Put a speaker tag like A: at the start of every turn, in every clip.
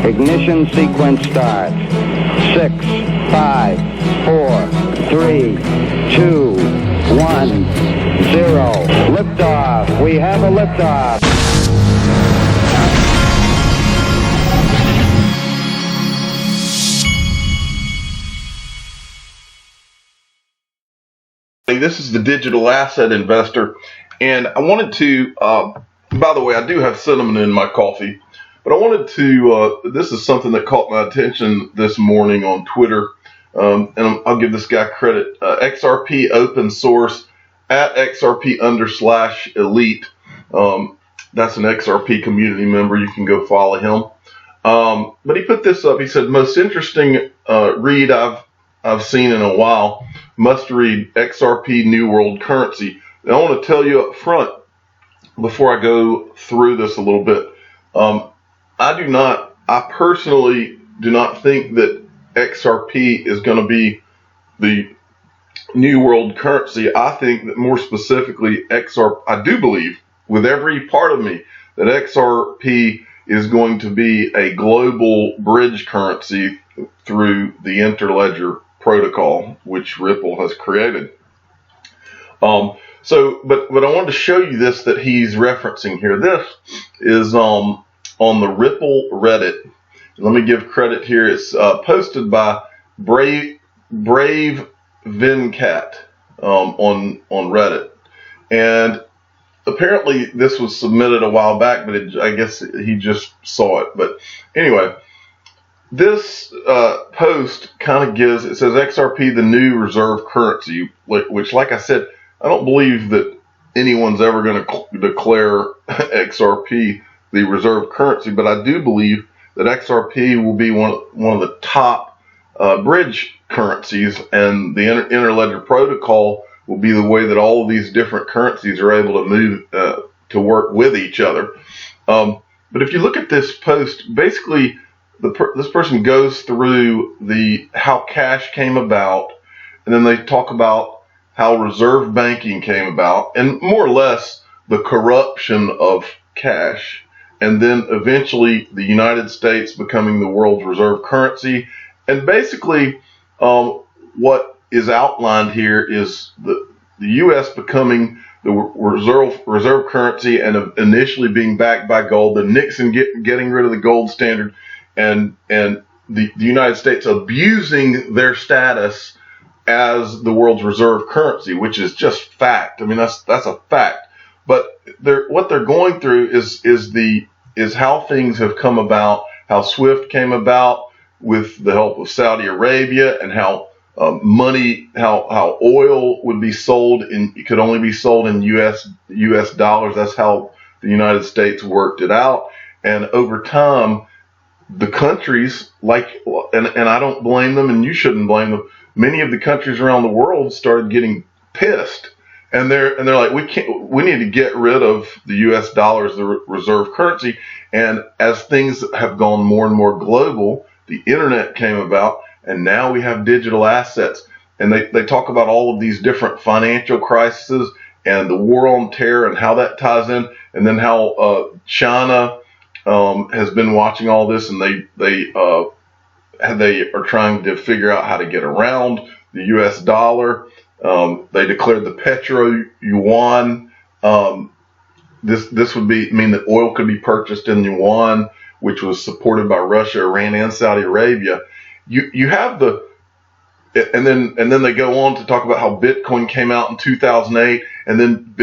A: Ignition sequence starts. 6, 5, 4, 3, 2, 1, 0. Liftoff. We have a liftoff.
B: This is the digital asset investor, and I wanted to, by the way, I do have cinnamon in my coffee, but I wanted to, this is something that caught my attention this morning on Twitter, and I'll give this guy credit, XRP open source at XRP_elite. That's an XRP community member. You can go follow him. But he put this up. He said, most interesting read I've seen in a while. Must read XRP New World Currency. Now, I want to tell you up front, before I go through this a little bit, I personally do not think that XRP is going to be the new world currency. I think that more specifically, I do believe with every part of me that XRP is going to be a global bridge currency through the interledger protocol, which Ripple has created. But I wanted to show you this that he's referencing here. This is on the Ripple Reddit. Let me give credit here. It's posted by Brave Venkat on Reddit, and apparently this was submitted a while back, but I guess he just saw it. But anyway. This post kind of gives, it says XRP the new reserve currency, which, like I said, I don't believe that anyone's ever going to declare XRP the reserve currency, but I do believe that XRP will be one of the top bridge currencies, and the interledger protocol will be the way that all of these different currencies are able to move to work with each other. But if you look at this post, basically, this person goes through how cash came about, and then they talk about how reserve banking came about, and more or less the corruption of cash, and then eventually the United States becoming the world's reserve currency. And basically what is outlined here is the U.S. becoming the reserve currency and initially being backed by gold, then Nixon getting rid of the gold standard, and the United States abusing their status as the world's reserve currency, which is just fact. I mean, that's a fact. But what they're going through is how things have come about, how SWIFT came about with the help of Saudi Arabia, and how how oil would be sold it could only be sold in U.S. dollars. That's how the United States worked it out, and over time, the countries and I don't blame them, and you shouldn't blame them. Many of the countries around the world started getting pissed, and they're like, we need to get rid of the U.S. dollar as the reserve currency. And as things have gone more and more global, the internet came about, and now we have digital assets. And they talk about all of these different financial crises and the war on terror and how that ties in, and then how China has been watching all this, and they are trying to figure out how to get around the U.S. dollar. They declared the petro yuan. This would mean that oil could be purchased in yuan, which was supported by Russia, Iran, and Saudi Arabia. You have and then they go on to talk about how Bitcoin came out in 2008, and then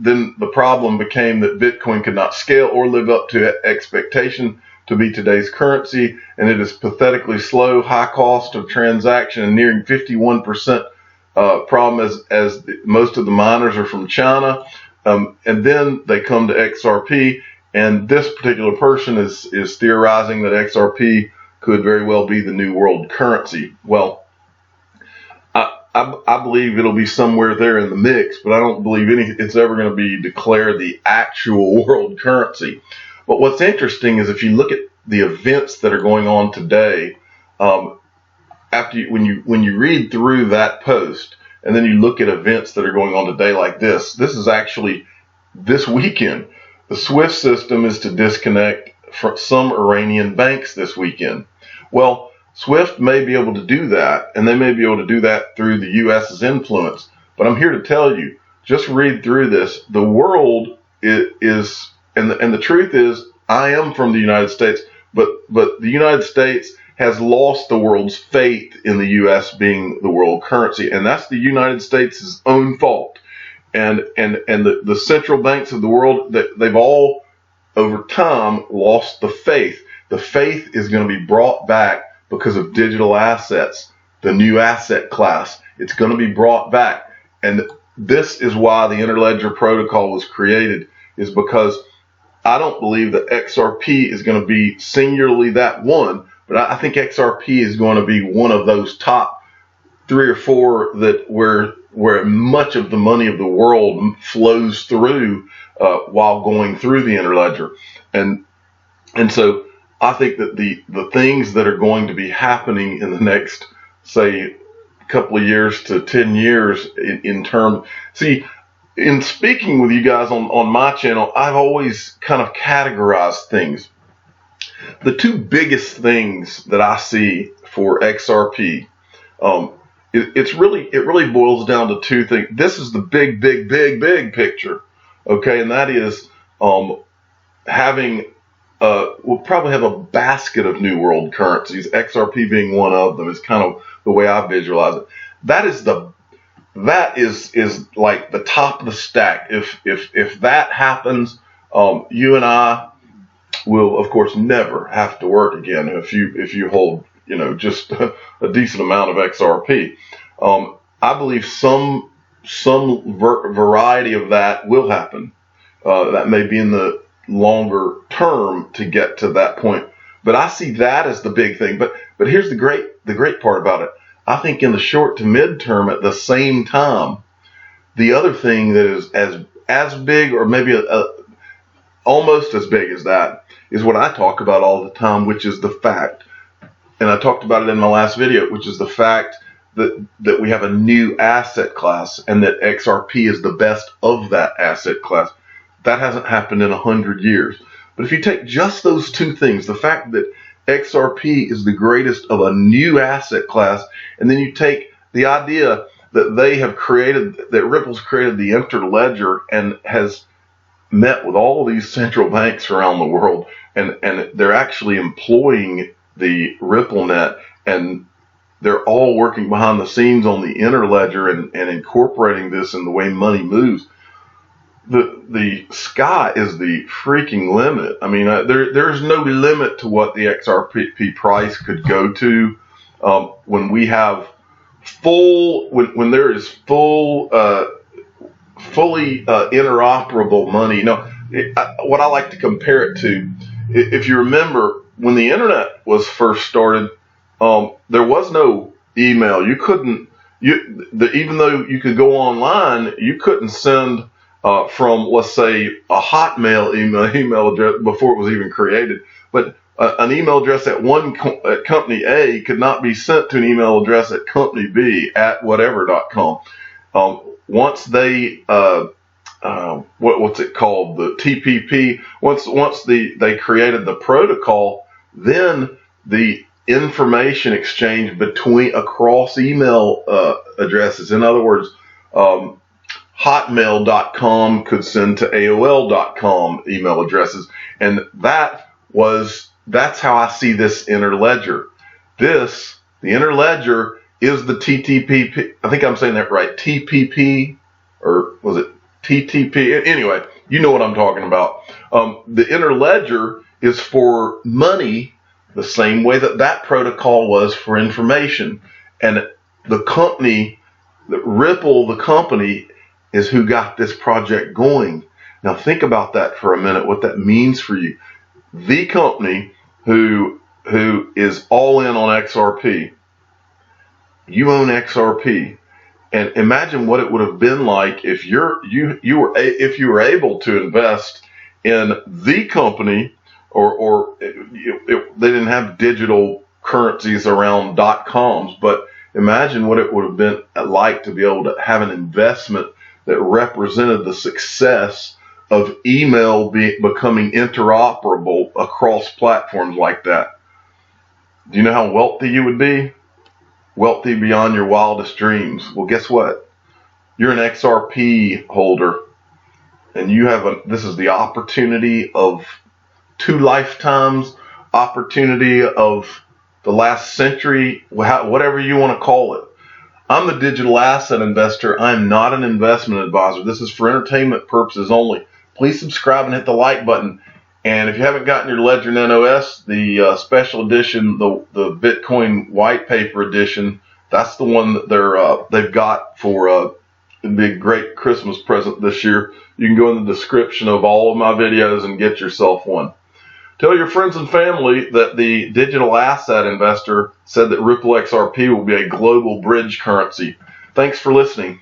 B: Then the problem became that Bitcoin could not scale or live up to expectation to be today's currency, and it is pathetically slow, high cost of transaction, and nearing 51% problem as most of the miners are from China. And then they come to XRP, and this particular person is theorizing that XRP could very well be the new world currency. Well, I believe it'll be somewhere there in the mix, but I don't believe it's ever going to be declared the actual world currency. But what's interesting is if you look at the events that are going on today, when you read through that post, and then you look at events that are going on today like this is actually this weekend. The SWIFT system is to disconnect some Iranian banks this weekend. Well, SWIFT may be able to do that, and they may be able to do that through the U.S.'s influence. But I'm here to tell you, just read through this. The world is, and the truth is, I am from the United States, but the United States has lost the world's faith in the U.S. being the world currency, and that's the United States' own fault. And the central banks of the world, they've all over time lost the faith. The faith is going to be brought back because of digital assets, the new asset class. It's going to be brought back. And this is why the Interledger protocol was created, is because I don't believe that XRP is going to be singularly that one, but I think XRP is going to be one of those top 3 or 4 that where much of the money of the world flows through while going through the Interledger. And so I think that the things that are going to be happening in the next, say, couple of years to 10 years in terms, see, in speaking with you guys on my channel, I've always kind of categorized things. The 2 biggest things that I see for XRP, it really boils down to 2 things. This is the big picture, okay, and that is having we'll probably have a basket of new world currencies, XRP being one of them, is kind of the way I visualize it. That is like the top of the stack. If that happens, you and I will, of course, never have to work again if you hold, just a decent amount of XRP. I believe some variety of that will happen. That may be in the longer term to get to that point, but I see that as the big thing. But here's the great part about it. I think in the short to mid term, at the same time, the other thing that is as big, or maybe almost as big as that, is what I talk about all the time, which is the fact, and I talked about it in my last video, which is the fact that we have a new asset class, and that XRP is the best of that asset class. That hasn't happened in 100 years. But if you take just those 2 things, the fact that XRP is the greatest of a new asset class, and then you take the idea that that Ripple's created the Interledger and has met with all of these central banks around the world, and they're actually employing the RippleNet, and they're all working behind the scenes on the Interledger and incorporating this in the way money moves. The sky is the freaking limit. I mean, there's no limit to what the XRP price could go to when we have when there is fully interoperable money. What I like to compare it to, if you remember, when the internet was first started, there was no email. You couldn't, even though you could go online, you couldn't send from, let's say, a Hotmail email address before it was even created. But an email address at company A could not be sent to an email address at company B at whatever.com. Once they what's it called, the TPP, once they created the protocol, then the information exchange across email addresses. In other words, Hotmail.com could send to AOL.com email addresses, and that's how I see this Interledger. The Interledger is the TTP. I think I'm saying that right. TPP, or was it TTP? Anyway, you know what I'm talking about. The Interledger is for money, the same way that protocol was for information, and the company, Ripple, the company, is who got this project going. Now think about that for a minute, what that means for you. The company who is all in on XRP, you own XRP, and imagine what it would have been like if you were able to invest in the company, or they didn't have digital currencies around .coms, but imagine what it would have been like to be able to have an investment that represented the success of email becoming interoperable across platforms like that. Do you know how wealthy you would be? Wealthy beyond your wildest dreams. Well, guess what? You're an XRP holder, and you have this is the opportunity of 2 lifetimes, opportunity of the last century, whatever you want to call it. I'm the digital asset investor. I'm not an investment advisor. This is for entertainment purposes only. Please subscribe and hit the like button. And if you haven't gotten your Ledger NOS, the special edition, the Bitcoin white paper edition, that's the one that they've got for the great Christmas present this year. You can go in the description of all of my videos and get yourself one. Tell your friends and family that the digital asset investor said that Ripple XRP will be a global bridge currency. Thanks for listening.